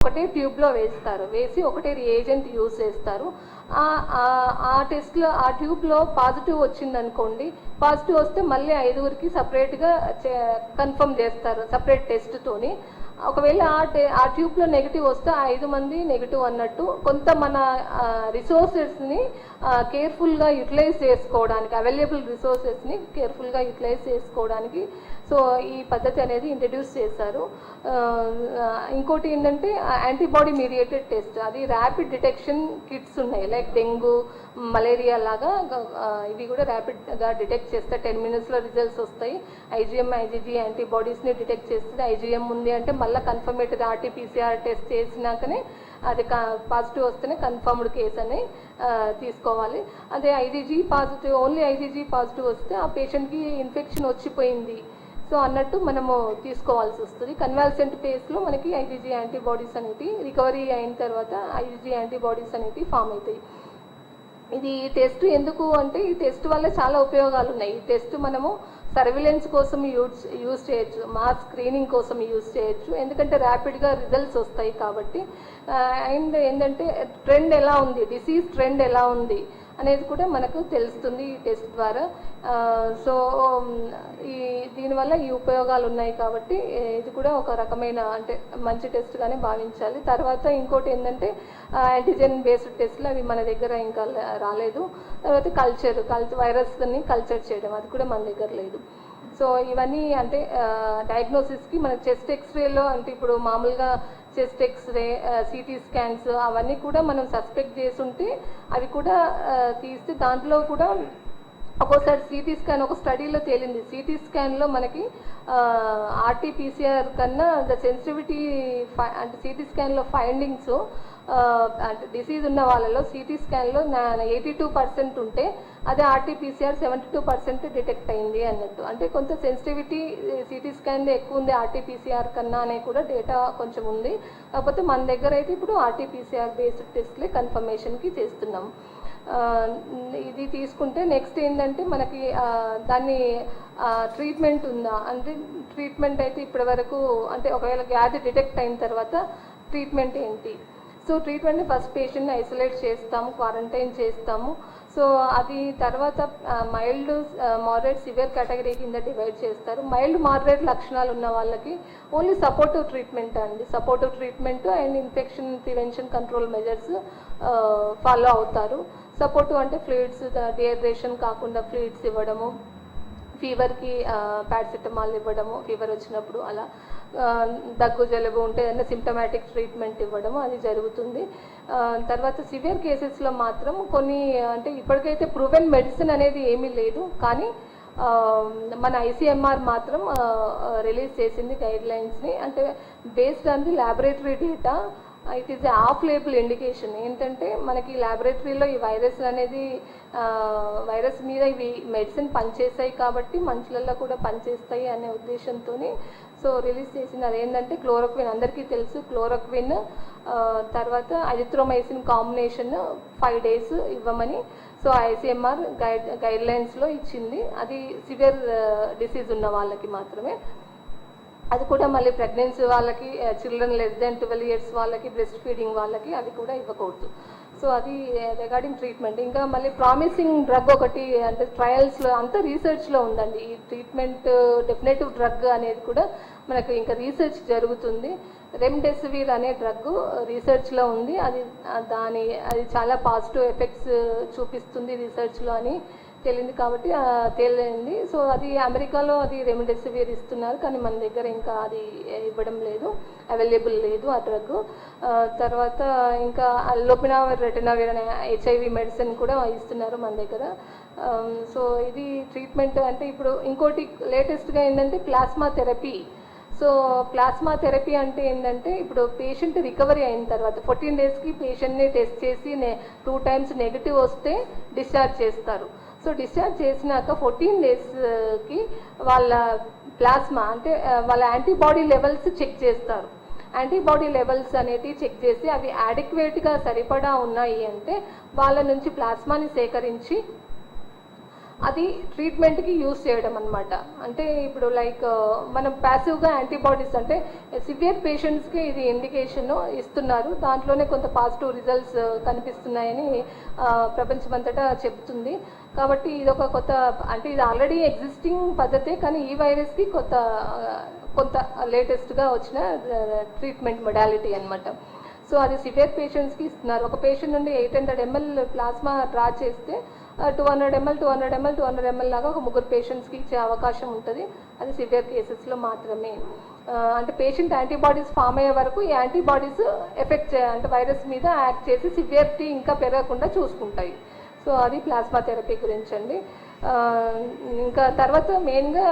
ఒకటే ట్యూబ్లో వేసి ఒకటే రియేజెంట్ యూజ్ చేస్తారు. ఆ టెస్ట్లో ఆ ట్యూబ్లో పాజిటివ్ వచ్చిందనుకోండి, పాజిటివ్ వస్తే మళ్ళీ 5గురికి సపరేట్గా కన్ఫర్మ్ చేస్తారు సపరేట్ టెస్ట్తోని. ఒకవేళ ఆ ట్యూబ్లో నెగిటివ్ వస్తే 5 మంది నెగిటివ్ అన్నట్టు. కొంత మన రిసోర్సెస్ని కేర్ఫుల్గా యూటిలైజ్ చేసుకోవడానికి, అవైలబుల్ రిసోర్సెస్ని కేర్ఫుల్గా యూటిలైజ్ చేసుకోవడానికి సో ఈ పద్ధతి అనేది ఇంట్రడ్యూస్ చేశారు. ఇంకోటి ఏంటంటే యాంటీబాడీ మీడియేటెడ్ టెస్ట్, అది ర్యాపిడ్ డిటెక్షన్ కిట్స్ ఉన్నాయి, లైక్ డెంగ్యూ, మలేరియా లాగా ఇవి కూడా ర్యాపిడ్గా డిటెక్ట్ చేస్తే 10 minutesలో రిజల్ట్స్ వస్తాయి. ఐజీఎం, ఐజీజీ యాంటీబాడీస్ని డిటెక్ట్ చేస్తుంది. ఐజీఎం ఉంది అంటే మళ్ళీ కన్ఫర్మేటరీ ఆర్టీపీసీఆర్ టెస్ట్ చేసినాకనే అది పాజిటివ్ వస్తేనే కన్ఫర్మ్డ్ కేసు అని తీసుకోవాలి. అదే IgG positive, only IgG positive వస్తే ఆ పేషెంట్కి ఇన్ఫెక్షన్ వచ్చిపోయింది సో అన్నట్టు మనము తీసుకోవాల్సి వస్తుంది. కన్వాల్సెంట్ ఫేస్లో మనకి ఐజీజీ యాంటీబాడీస్ అనేవి రికవరీ అయిన తర్వాత ఐజీజీ యాంటీబాడీస్ అనేవి ఫామ్ అవుతాయి. ఇది టెస్ట్ ఎందుకు అంటే ఈ టెస్ట్ వల్ల చాలా ఉపయోగాలు ఉన్నాయి. ఈ టెస్ట్ మనము సర్విలెన్స్ కోసం యూజ్ చేయొచ్చు, మాస్ స్క్రీనింగ్ కోసం యూజ్ చేయొచ్చు, ఎందుకంటే ర్యాపిడ్గా రిజల్ట్స్ వస్తాయి కాబట్టి. అండ్ ఏంటంటే ట్రెండ్ ఎలా ఉంది, డిసీజ్ ట్రెండ్ ఎలా ఉంది అనేది కూడా మనకు తెలుస్తుంది ఈ టెస్ట్ ద్వారా. సో దీనివల్ల ఈ ఉపయోగాలు ఉన్నాయి కాబట్టి ఇది కూడా ఒక రకమైన అంటే మంచి టెస్ట్గానే భావించాలి. తర్వాత ఇంకోటి ఏంటంటే యాంటీజెన్ బేస్డ్ టెస్ట్లు, అవి మన దగ్గర ఇంకా రాలేదు. తర్వాత కల్చర్ వైరస్ని కల్చర్ చేయడం, అది కూడా మన దగ్గర లేదు. సో ఇవన్నీ అంటే డయాగ్నోసిస్కి మన చెస్ట్ ఎక్స్రేలో అంటే ఇప్పుడు మామూలుగా చెస్ట్ ఎక్స్రే, సిటీ స్కాన్స్ అవన్నీ కూడా మనం సస్పెక్ట్ చేసుంటే అవి కూడా తీస్తే దాంట్లో కూడా ఒక్కోసారి సిటీ స్కాన్ ఒక స్టడీలో తేలింది. సిటీ స్కాన్లో మనకి ఆర్టీపీసీఆర్ కన్నా ద సెన్సిటివిటీ అంటే సిటీ స్కాన్లో ఫైండింగ్స్ అంటే డిసీజ్ ఉన్న వాళ్ళలో సిటీ స్కాన్లో 82% ఉంటే అదే ఆర్టీపీసీఆర్ 72% డిటెక్ట్ అయింది అన్నట్టు. అంటే కొంత సెన్సిటివిటీ సిటీ స్కాన్లో ఎక్కువ ఉంది ఆర్టీపీసీఆర్ కన్నా అనే కూడా డేటా కొంచెం ఉంది. కాకపోతే మన దగ్గర అయితే ఇప్పుడు ఆర్టీపీసీఆర్ బేస్డ్ టెస్ట్లే కన్ఫర్మేషన్కి చేస్తున్నాం. ఇది తీసుకుంటే నెక్స్ట్ ఏంటంటే మనకి దాన్ని ట్రీట్మెంట్ ఉందా అంటే ట్రీట్మెంట్ అయితే ఇప్పటి వరకు అంటే ఒకవేళ వ్యాధి డిటెక్ట్ అయిన తర్వాత ట్రీట్మెంట్ ఏంటి. సో ట్రీట్మెంట్ని ఫస్ట్ పేషెంట్ని ఐసోలేట్ చేస్తాము, క్వారంటైన్ చేస్తాము. సో అది తర్వాత మైల్డ్, మోడరేట్, సివియర్ కేటగిరీ కింద డివైడ్ చేస్తారు. మైల్డ్ మోడరేట్ లక్షణాలు ఉన్న వాళ్ళకి ఓన్లీ సపోర్టివ్ ట్రీట్మెంట్ అండి, supportive treatment and infection prevention control measures follow అవుతారు. సపోర్టివ్ అంటే ఫ్లూయిడ్స్, డిహైడ్రేషన్ కాకుండా ఫ్లూయిడ్స్ ఇవ్వడము, ఫీవర్కి పారాసిటమాల్ ఇవ్వడము ఫీవర్ వచ్చినప్పుడు, అలా దగ్గు జలుబు ఉంటే ఏదైనా సిమ్టమాటిక్ ట్రీట్మెంట్ ఇవ్వడము అది జరుగుతుంది. తర్వాత సివియర్ కేసెస్లో మాత్రం కొన్ని అంటే ఇప్పటికైతే ప్రూవెన్ మెడిసిన్ అనేది ఏమీ లేదు, కానీ మన ఐసీఎంఆర్ మాత్రం రిలీజ్ చేసింది గైడ్లైన్స్ని. అంటే based on the laboratory data it is off label indication. ఏంటంటే మనకి ల్యాబొరేటరీలో ఈ వైరస్ అనేది వైరస్ మీద ఇవి మెడిసిన్ పనిచేస్తాయి కాబట్టి మనుషులలో కూడా పనిచేస్తాయి అనే ఉద్దేశంతో సో రిలీజ్ చేసింది. అదేంటంటే క్లోరోక్విన్, అందరికీ తెలుసు క్లోరోక్విన్, తర్వాత అజిత్రోమైసిన్ కాంబినేషన్ 5 days ఇవ్వమని సో ఐసీఎంఆర్ గైడ్లైన్స్లో ఇచ్చింది. అది సివియర్ డిసీజ్ ఉన్న వాళ్ళకి మాత్రమే. అది కూడా మళ్ళీ ప్రెగ్నెన్సీ వాళ్ళకి, చిల్డ్రన్ లెస్ దెన్ 12 years వాళ్ళకి, బ్రెస్ట్ ఫీడింగ్ వాళ్ళకి అవి కూడా ఇవ్వకూడదు. సో అది రిగార్డింగ్ ట్రీట్మెంట్. ఇంకా మళ్ళీ ప్రామిసింగ్ డ్రగ్ ఒకటి అంటే ట్రయల్స్లో అంతా రీసెర్చ్లో ఉందండి. ఈ ట్రీట్మెంట్ డెఫినెటివ్ డ్రగ్ అనేది కూడా మనకు ఇంకా రీసెర్చ్ జరుగుతుంది. రెమ్డెసివిర్ అనే డ్రగ్ రీసెర్చ్లో ఉంది. అది చాలా పాజిటివ్ ఎఫెక్ట్స్ చూపిస్తుంది రీసెర్చ్లో అని తేలింది కాబట్టి తేలింది. సో అది అమెరికాలో అది రెమ్డెసివిర్ ఇస్తున్నారు, కానీ మన దగ్గర ఇంకా అది ఇవ్వడం లేదు, అవైలబుల్ లేదు ఆ డ్రగ్. తర్వాత ఇంకా లోపినావిర్, రెటనావిర్ అనే HIV మెడిసిన్ కూడా ఇస్తున్నారు మన దగ్గర. సో ఇది ట్రీట్మెంట్. అంటే ఇప్పుడు ఇంకోటి లేటెస్ట్గా ఏంటంటే plasma therapy. So plasma therapy అంటే ఏంటంటే ఇప్పుడు పేషెంట్ రికవరీ అయిన తర్వాత 14 daysకి పేషెంట్ని టెస్ట్ చేసి 2 times నెగిటివ్ వస్తే డిశ్చార్జ్ చేస్తారు. సో డిశ్చార్జ్ చేసినాక 14 daysకి వాళ్ళ ప్లాస్మా అంటే వాళ్ళ యాంటీబాడీ లెవెల్స్ చెక్ చేస్తారు. యాంటీబాడీ లెవెల్స్ అనేది చెక్ చేసి అవి యాడిక్వేట్గా సరిపడా ఉన్నాయి అంటే వాళ్ళ నుంచి ప్లాస్మాని సేకరించి అది ట్రీట్మెంట్కి యూజ్ చేయడం అనమాట. అంటే ఇప్పుడు లైక్ మనం ప్యాసివ్గా యాంటీబాడీస్ అంటే సివియర్ పేషెంట్స్కి ఇది ఇండికేషన్ ఇస్తున్నారు, దాంట్లోనే కొంత పాజిటివ్ రిజల్ట్స్ కనిపిస్తున్నాయని ప్రపంచమంతటా చెప్తుంది. కాబట్టి ఇది ఒక కొత్త, అంటే ఇది ఆల్రెడీ ఎగ్జిస్టింగ్ పద్ధతే, కానీ ఈ వైరస్కి కొంత లేటెస్ట్గా వచ్చిన ట్రీట్మెంట్ మొడాలిటీ అనమాట. సో అది సివియర్ పేషెంట్స్కి ఇస్తున్నారు. ఒక పేషెంట్ నుండి 800 ml ప్లాస్మా డ్రా చేస్తే 200 ml లాగా ఒక 3 పేషెంట్స్కి ఇచ్చే అవకాశం ఉంటుంది. అది సివియర్ కేసెస్లో మాత్రమే. అంటే పేషెంట్ యాంటీబాడీస్ ఫామ్ అయ్యే వరకు ఈ యాంటీబాడీస్ ఎఫెక్ట్ అంటే వైరస్ మీద యాక్ట్ చేసి సివియరిటీ ఇంకా పెరగకుండా చూసుకుంటాయి. సో అది ప్లాస్మా థెరపీ గురించి అండి. ఇంకా తర్వాత మెయిన్గా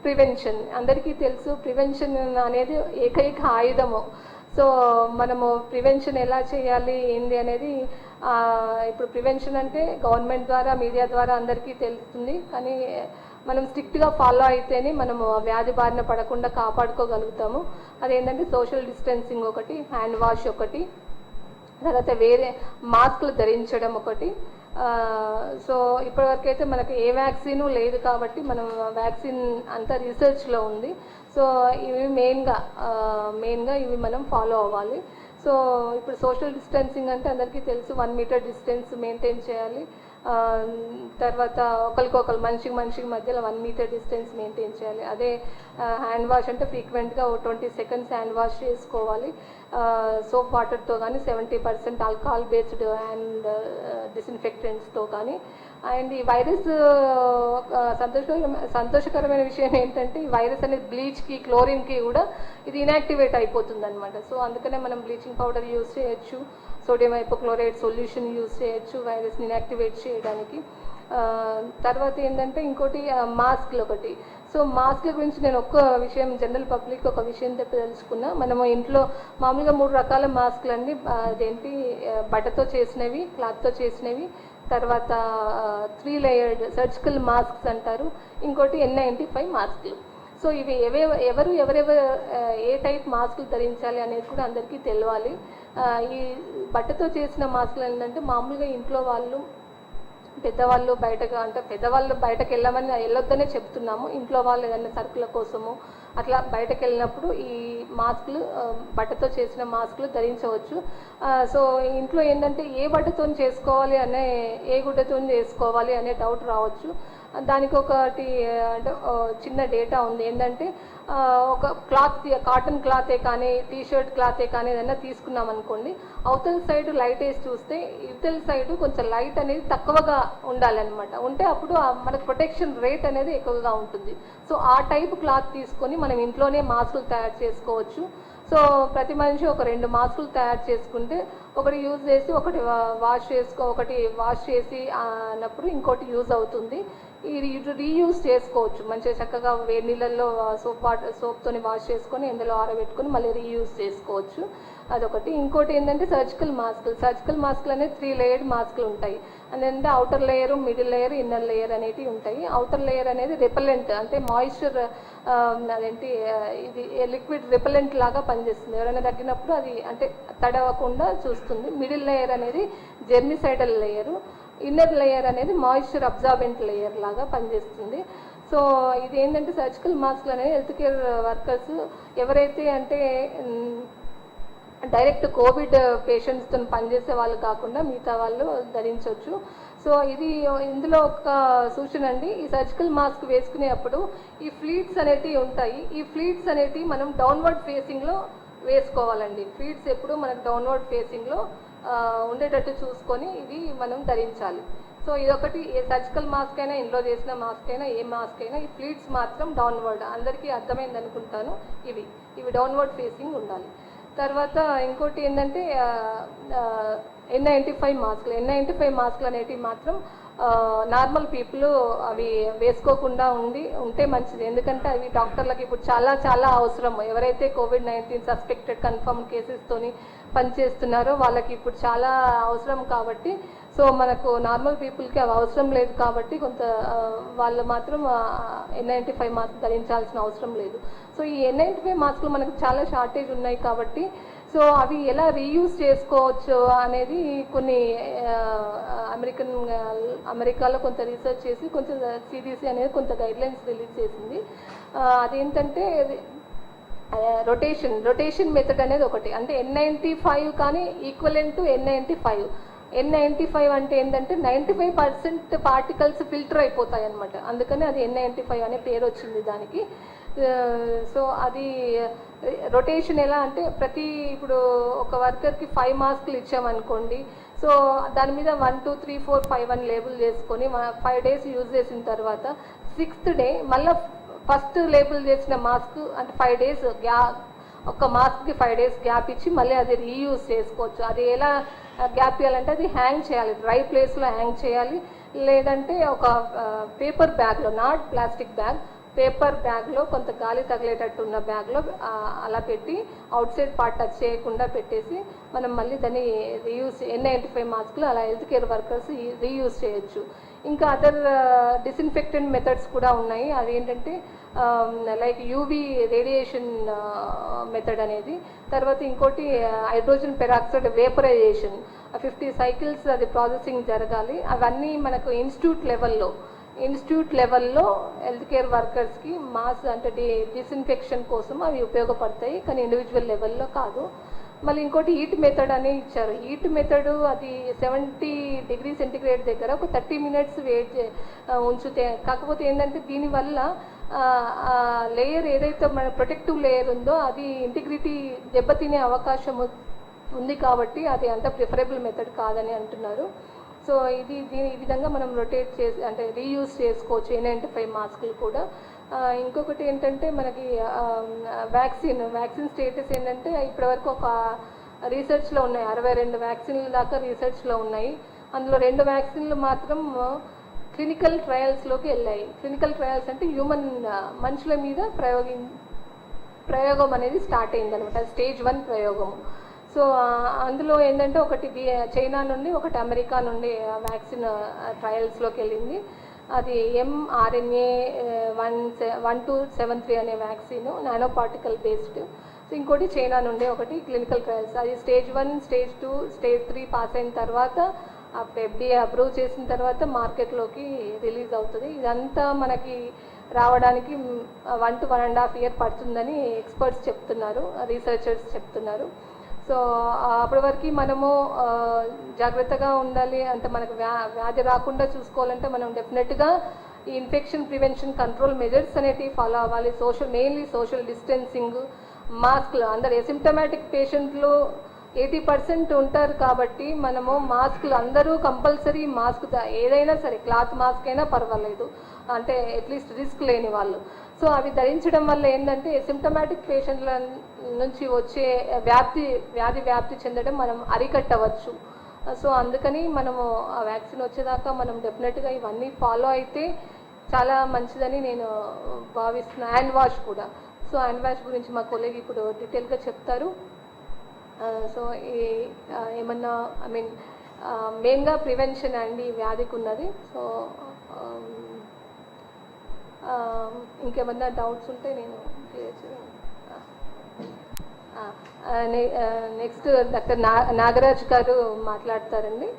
ప్రివెన్షన్. అందరికీ తెలుసు ప్రివెన్షన్ అనేది ఏకైక ఆయుధము. సో మనము ప్రివెన్షన్ ఎలా చేయాలి ఏంది అనేది ఇప్పుడు ప్రివెన్షన్ అంటే గవర్నమెంట్ ద్వారా మీడియా ద్వారా అందరికీ తెలుస్తుంది, కానీ మనం స్ట్రిక్ట్గా ఫాలో అయితేనే మనము వ్యాధి బారిన పడకుండా కాపాడుకోగలుగుతాము. అదేంటంటే సోషల్ డిస్టెన్సింగ్ ఒకటి, హ్యాండ్ వాష్ ఒకటి, తర్వాత వేరే మాస్క్లు ధరించడం ఒకటి. సో ఇప్పటివరకు అయితే మనకు ఏ వ్యాక్సిన్ లేదు కాబట్టి మనం వ్యాక్సిన్ అంతా రీసెర్చ్లో ఉంది. సో ఇవి మెయిన్గా ఇవి మనం ఫాలో అవ్వాలి. సో ఇప్పుడు సోషల్ డిస్టెన్సింగ్ అంటే అందరికీ తెలుసు, 1 మీటర్ డిస్టెన్స్ మెయింటైన్ చేయాలి. తర్వాత ఒకరికొకరు మనిషికి మధ్యలో 1 మీటర్ డిస్టెన్స్ మెయింటైన్ చేయాలి. అదే హ్యాండ్ వాష్ అంటే ఫ్రీక్వెంట్గా 20 సెకండ్స్ హ్యాండ్ వాష్ చేసుకోవాలి సోప్ వాటర్తో కానీ, 70% ఆల్కహాల్ బేస్డ్ హ్యాండ్ డిస్ఇన్ఫెక్టెంట్స్తో కానీ. అండ్ ఈ వైరస్ సంతోషకరమైన విషయం ఏంటంటే ఈ వైరస్ అనేది బ్లీచ్కి, క్లోరిన్కి కూడా ఇది ఇన్యాక్టివేట్ అయిపోతుంది అనమాట. సో అందుకనే మనం బ్లీచింగ్ పౌడర్ యూజ్ చేయొచ్చు, సోడియం హైపోక్లోరైడ్ సొల్యూషన్ యూజ్ చేయొచ్చు వైరస్ని ఇన్యాక్టివేట్ చేయడానికి. తర్వాత ఏంటంటే ఇంకోటి మాస్క్లు ఒకటి. సో మాస్క్ల గురించి నేను ఒక్క విషయం జనరల్ పబ్లిక్ ఒక విషయం తెలుసుకున్నా. మనము ఇంట్లో మామూలుగా 3 రకాల మాస్క్లు అండి. అదేంటి బట్టతో చేసినవి, క్లాత్తో చేసినవి, తర్వాత 3 లేయర్డ్ సర్జికల్ మాస్క్స్ అంటారు, ఇంకోటి N95 మాస్క్లు. సో ఇవి ఎవరెవరు ఏ టైప్ మాస్కులు ధరించాలి అనేది కూడా అందరికీ తెలియాలి. ఈ బట్టతో చేసిన మాస్కులు ఏంటంటే మామూలుగా ఇంట్లో వాళ్ళు పెద్దవాళ్ళు బయటకు వెళ్ళొద్దనే చెప్తున్నాము. ఇంట్లో వాళ్ళు ఏదైనా సరుకుల కోసము అట్లా బయటకు వెళ్ళినప్పుడు ఈ మాస్కులు బట్టతో చేసిన మాస్కులు ధరించవచ్చు. సో ఇంట్లో ఏంటంటే ఏ బట్టతో చేసుకోవాలి ఏ గుడ్డతో చేసుకోవాలి అనే డౌట్ రావచ్చు. దానికి ఒకటి అంటే చిన్న డేటా ఉంది. ఏంటంటే ఒక కాటన్ క్లాతే కానీ, టీషర్ట్ క్లాతే కానీ ఏదైనా తీసుకున్నాం అనుకోండి, అవతల సైడ్ లైట్ వేసి చూస్తే ఇవతల సైడ్ కొంచెం లైట్ అనేది తక్కువగా ఉండాలన్నమాట. ఉంటే అప్పుడు మనకు ప్రొటెక్షన్ రేట్ అనేది ఎక్కువగా ఉంటుంది. సో ఆ టైప్ క్లాత్ తీసుకొని మనం ఇంట్లోనే మాస్కులు తయారు చేసుకోవచ్చు. సో ప్రతి మనిషి ఒక 2 మాస్కులు తయారు చేసుకుంటే ఒకటి యూజ్ చేసి ఒకటి వాష్ చేసి అన్నప్పుడు ఇంకోటి యూజ్ అవుతుంది. ఇది రీయూజ్ చేసుకోవచ్చు మంచిగా, చక్కగా వేడి నీళ్ళల్లో సోప్తోని వాష్ చేసుకొని ఎండలో ఆరబెట్టుకొని మళ్ళీ రీయూజ్ చేసుకోవచ్చు. అదొకటి. ఇంకోటి ఏంటంటే సర్జికల్ మాస్కులు అనేది 3 లేయర్డ్ మాస్కులు ఉంటాయి. అదేంటే outer layer, middle layer, inner layer అనేటివి ఉంటాయి. అవుటర్ లేయర్ అనేది రిపెలెంట్, అంటే మాయిశ్చర్ ఇది లిక్విడ్ రిపెలెంట్ లాగా పనిచేస్తుంది. ఎవరైనా తగ్గినప్పుడు అది అంటే తడవకుండా చూస్తుంది. మిడిల్ లేయర్ అనేది జెర్మిసైడల్ లేయరు, ఇన్నర్ లేయర్ అనేది మాయిశ్చర్ అబ్జార్బెంట్ లేయర్ లాగా పనిచేస్తుంది. సో ఇది ఏంటంటే సర్జికల్ మాస్క్లు అనేది హెల్త్ కేర్ వర్కర్స్ ఎవరైతే అంటే డైరెక్ట్ కోవిడ్ పేషెంట్స్తో పనిచేసే వాళ్ళు కాకుండా మిగతా వాళ్ళు ధరించవచ్చు. సో ఇందులో ఒక సూచన అండి, ఈ సర్జికల్ మాస్క్ వేసుకునేటప్పుడు ఈ ఫ్లీట్స్ అనేటివి ఉంటాయి. ఈ ఫ్లీట్స్ అనేటివి మనం డౌన్వర్డ్ ఫేసింగ్లో వేసుకోవాలండి. ఫ్లీట్స్ ఎప్పుడు మనకు డౌన్వర్డ్ ఫేసింగ్లో ఉండేటట్టు చూసుకొని ఇవి మనం ధరించాలి. సో ఇదొకటి. ఏ సర్జికల్ మాస్క్ అయినా, ఇంట్లో చేసిన మాస్క్ అయినా, ఏ మాస్క్ అయినా ఈ ఫ్లీట్స్ మాత్రం డౌన్వర్డ్. అందరికీ అర్థమైంది అనుకుంటాను. ఇవి డౌన్వర్డ్ ఫేసింగ్ ఉండాలి. తర్వాత ఇంకోటి ఏంటంటే N95 మాస్కులు అనేటివి మాత్రం నార్మల్ పీపుల్ అవి వేసుకోకుండా ఉంటే మంచిది. ఎందుకంటే అవి డాక్టర్లకు ఇప్పుడు చాలా అవసరం. ఎవరైతే COVID-19 సస్పెక్టెడ్ కన్ఫర్మ్ కేసెస్తోని పనిచేస్తున్నారో వాళ్ళకి ఇప్పుడు చాలా అవసరం. కాబట్టి సో మనకు నార్మల్ పీపుల్కి అవి అవసరం లేదు కాబట్టి వాళ్ళు మాత్రం N95 మాస్క్ ధరించాల్సిన అవసరం లేదు. సో ఈ N95 మాస్కులు మనకు చాలా షార్టేజ్ ఉన్నాయి కాబట్టి సో సో అవి ఎలా రీయూజ్ చేసుకోవచ్చు అనేది కొన్ని అమెరికాలో కొంత రీసెర్చ్ చేసి కొంచెం CDC అనేది కొంత గైడ్లైన్స్ రిలీజ్ చేసింది. అదేంటంటే రొటేషన్ మెథడ్ అనేది ఒకటి, అంటే N95 కానీ ఈక్వలెంట్ టు N95. N95 అంటే ఏంటంటే 95% పార్టికల్స్ ఫిల్టర్ అయిపోతాయి అనమాట, అందుకని అది N95 అనే పేరు వచ్చింది దానికి. సో అది రొటేషన్ ఎలా అంటే ఇప్పుడు ఒక వర్కర్కి 5 మాస్కులు ఇచ్చామనుకోండి, సో దాని మీద 1 2 3 4 5 అని లేబుల్ చేసుకొని 5 days యూజ్ చేసిన తర్వాత 6th day మళ్ళీ ఫస్ట్ లేబుల్ చేసిన మాస్క్ అంటే 5 days ఒక మాస్క్కి 5 days గ్యాప్ ఇచ్చి మళ్ళీ అది రీయూజ్ చేసుకోవచ్చు. అది ఎలా గ్యాప్ ఇవ్వాలంటే అది హ్యాంగ్ చేయాలి, డ్రై ప్లేస్లో హ్యాంగ్ చేయాలి, లేదంటే ఒక పేపర్ బ్యాగ్లో, నాట్ ప్లాస్టిక్ బ్యాగ్, పేపర్ బ్యాగ్లో కొంత గాలి తగిలేటట్టు ఉన్న బ్యాగ్లో అలా పెట్టి అవుట్ సైడ్ పార్ట్ టచ్ చేయకుండా పెట్టేసి మనం మళ్ళీ దాన్ని రీయూజ్ N95 మాస్కులు అలా హెల్త్ కేర్ వర్కర్స్ రీయూజ్ చేయొచ్చు. ఇంకా అదర్ డిస్ఇన్ఫెక్టెంట్ మెథడ్స్ కూడా ఉన్నాయి. అదేంటంటే లైక్ UV రేడియేషన్ మెథడ్ అనేది, తర్వాత ఇంకోటి హైడ్రోజన్ పెరాక్సైడ్ వేపరైజేషన్ 50 cycles అది ప్రాసెసింగ్ జరగాలి. అవన్నీ మనకు ఇన్స్టిట్యూట్ లెవెల్లో హెల్త్ కేర్ వర్కర్స్కి అంటే డిస్ఇన్ఫెక్షన్ కోసం అవి ఉపయోగపడతాయి, కానీ ఇండివిజువల్ లెవెల్లో కాదు. మళ్ళీ ఇంకోటి హీట్ మెథడ్ అని ఇచ్చారు. హీట్ మెథడ్ అది 70 degrees Centigrade దగ్గర ఒక 30 minutes ఉంచితే, కాకపోతే ఏంటంటే దీనివల్ల లేయర్ ఏదైతే మన ప్రొటెక్టివ్ లేయర్ ఉందో అది ఇంటిగ్రిటీ దెబ్బతినే అవకాశం ఉంది, కాబట్టి అది అంత ప్రిఫరబుల్ మెథడ్ కాదని అంటున్నారు. సో ఈ విధంగా మనం రొటేట్ చేసి అంటే రీయూజ్ చేసుకోవచ్చు N95 మాస్కులు కూడా. ఇంకొకటి ఏంటంటే మనకి వ్యాక్సిన్ స్టేటస్ ఏంటంటే ఇప్పటివరకు ఒక రీసెర్చ్లో ఉన్నాయి, 62 వ్యాక్సిన్ల దాకా రీసెర్చ్లో ఉన్నాయి. అందులో 2 వ్యాక్సిన్లు మాత్రం క్లినికల్ ట్రయల్స్లోకి వెళ్ళాయి. క్లినికల్ ట్రయల్స్ అంటే మనుషుల మీద ప్రయోగం అనేది స్టార్ట్ అయిందనమాట, Stage 1 ప్రయోగం. సో అందులో ఏంటంటే ఒకటి చైనా నుండి, ఒకటి అమెరికా నుండి వ్యాక్సిన్ ట్రయల్స్లోకి వెళ్ళింది. అది mRNA 1273 అనే vaccine, nano particle based. So ఇంకోటి చైనా నుండి ఒకటి క్లినికల్ ట్రయల్స్, అది Stage 1, Stage 2, Stage 3 పాస్ అయిన తర్వాత FDA అప్రూవ్ చేసిన తర్వాత మార్కెట్లోకి రిలీజ్ అవుతుంది. ఇదంతా మనకి రావడానికి 1 to 1.5 years పడుతుందని ఎక్స్పర్ట్స్ చెప్తున్నారు, రీసెర్చర్స్ చెప్తున్నారు. సో అప్పటి వరకు మనము జాగ్రత్తగా ఉండాలి. అంటే మనకు వ్యాధి రాకుండా చూసుకోవాలంటే మనం డెఫినెట్గా ఈ ఇన్ఫెక్షన్ ప్రివెన్షన్ కంట్రోల్ మెజర్స్ అనేటివి ఫాలో అవ్వాలి. మెయిన్లీ సోషల్ డిస్టెన్సింగ్, మాస్క్లు. అందరు ఎసిమ్టమాటిక్ పేషెంట్లు 80% ఉంటారు కాబట్టి మనము మాస్క్లు అందరూ కంపల్సరీ మాస్క్, ఏదైనా సరే క్లాత్ మాస్క్ అయినా పర్వాలేదు, అంటే అట్లీస్ట్ రిస్క్ లేని వాళ్ళు. సో అవి ధరించడం వల్ల ఏంటంటే ఎసిమ్టమాటిక్ పేషెంట్ల నుంచి వచ్చే వ్యాధి వ్యాప్తి చెందడం మనం అరికట్టవచ్చు. సో అందుకని మనము ఆ వ్యాక్సిన్ వచ్చేదాకా మనం డెఫినెట్గా ఇవన్నీ ఫాలో అయితే చాలా మంచిదని నేను భావిస్తున్నాను. హ్యాండ్ వాష్ కూడా. సో హ్యాండ్ వాష్ గురించి మా కొలీగ్ ఇప్పుడు డీటెయిల్గా చెప్తారు. సో ఏమన్నా మెయిన్గా ప్రివెన్షన్ అండి ఈ వ్యాధికి ఉన్నది. సో ఇంకేమన్నా డౌట్స్ ఉంటే నేను క్లియర్ చేయాలి. నెక్స్ట్ డాక్టర్ నాగరాజ్ గారు మాట్లాడతారండి.